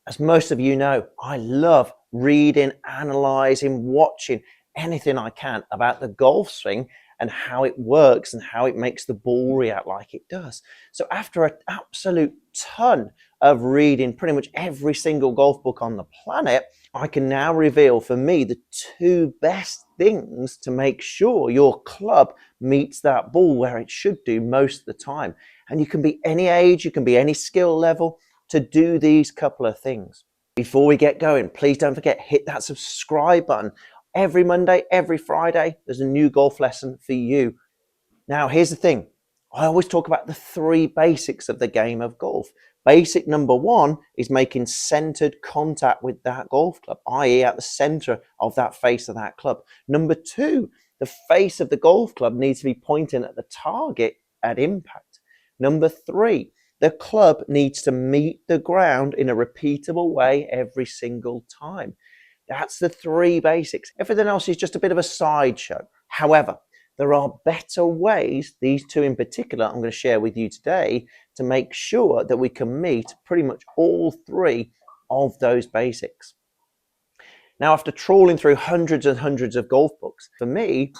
As most of you know, I love reading, analysing, watching anything I can about the golf swing and how it works and how it makes the ball react like it does. So after an absolute ton of reading pretty much every single golf book on the planet, I can now reveal for me the two best things to make sure your club meets that ball where it should do most of the time. And you can be any age, you can be any skill level to do these couple of things. Before we get going, please don't forget, hit that subscribe button. Every Monday, every Friday, there's a new golf lesson for you. Now, here's the thing. I always talk about the three basics of the game of golf. Basic number one is making centered contact with that golf club, i.e. at the center of that face of that club. Number two, the face of the golf club needs to be pointing at the target at impact. Number three, the club needs to meet the ground in a repeatable way every single time. That's the three basics. Everything else is just a bit of a sideshow. However, there are better ways, these two in particular, I'm going to share with you today, to make sure that we can meet pretty much all three of those basics. Now, after trawling through hundreds and hundreds of golf books, for me,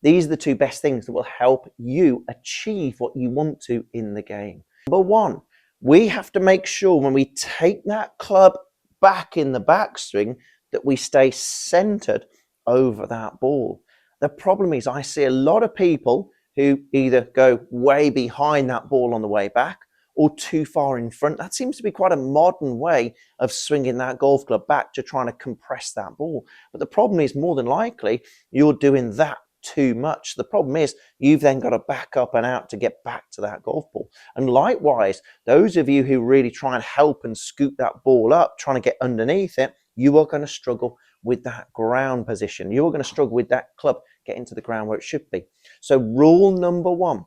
these are the two best things that will help you achieve what you want to in the game. Number one, we have to make sure when we take that club back in the backswing that we stay centered over that ball. The problem is I see a lot of people who either go way behind that ball on the way back or too far in front. That seems to be quite a modern way of swinging that golf club back to trying to compress that ball. But the problem is more than likely you're doing that too much. The problem is you've then got to back up and out to get back to that golf ball. And likewise, those of you who really try and help and scoop that ball up, trying to get underneath it, you are going to struggle with that ground position. You are going to struggle with that club getting to the ground where it should be. So rule number one,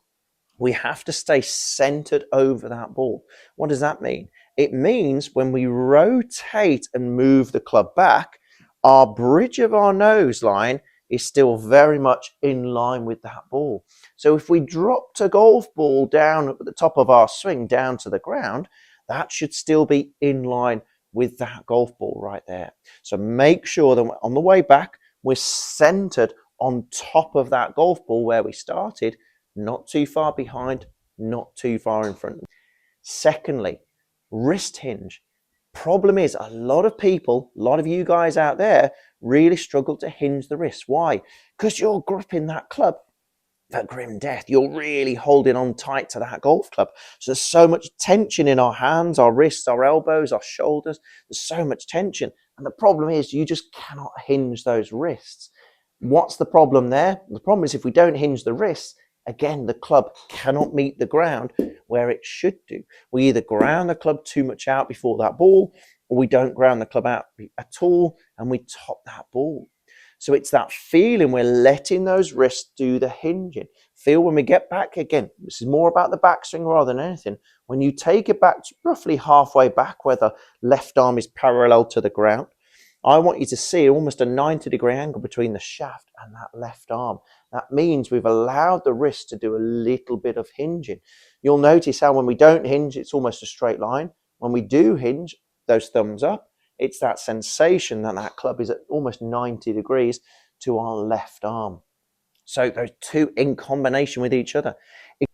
we have to stay centered over that ball. What does that mean? It means when we rotate and move the club back, our bridge of our nose line is still very much in line with that ball. So if we dropped a golf ball down at the top of our swing down to the ground, that should still be in line with that golf ball right there. So make sure that on the way back, we're centered on top of that golf ball where we started, not too far behind, not too far in front. Secondly, wrist hinge. Problem is a lot of people, a lot of you guys out there really struggle to hinge the wrist. Why? Because you're gripping that club for grim death. You're really holding on tight to that golf club. So there's so much tension in our hands, our wrists, our elbows, our shoulders. There's so much tension. And the problem is you just cannot hinge those wrists. What's the problem there? The problem is if we don't hinge the wrists, again, the club cannot meet the ground where it should do. We either ground the club too much out before that ball, or we don't ground the club out at all and we top that ball. So it's that feeling we're letting those wrists do the hinging. Feel when we get back again, this is more about the backswing rather than anything. When you take it back to roughly halfway back where the left arm is parallel to the ground, I want you to see almost a 90-degree angle between the shaft and that left arm. That means we've allowed the wrist to do a little bit of hinging. You'll notice how when we don't hinge, it's almost a straight line. When we do hinge, those thumbs up, it's that sensation that that club is at almost 90 degrees to our left arm. So those two in combination with each other.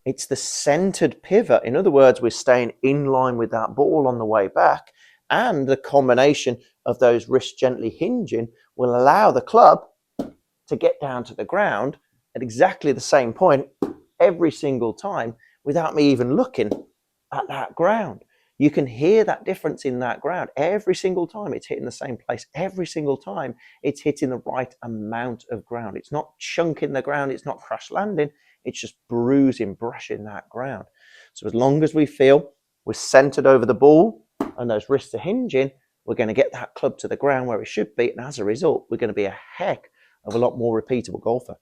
It's the centered pivot. In other words, we're staying in line with that ball on the way back, and the combination of those wrists gently hinging will allow the club to get down to the ground at exactly the same point every single time without me even looking at that ground. You can hear that difference in that ground. Every single time it's hitting the same place. Every single time it's hitting the right amount of ground. It's not chunking the ground. It's not crash landing. It's just bruising, brushing that ground. So as long as we feel we're centered over the ball and those wrists are hinging, we're going to get that club to the ground where it should be. And as a result, we're going to be a heck of a lot more repeatable golfer.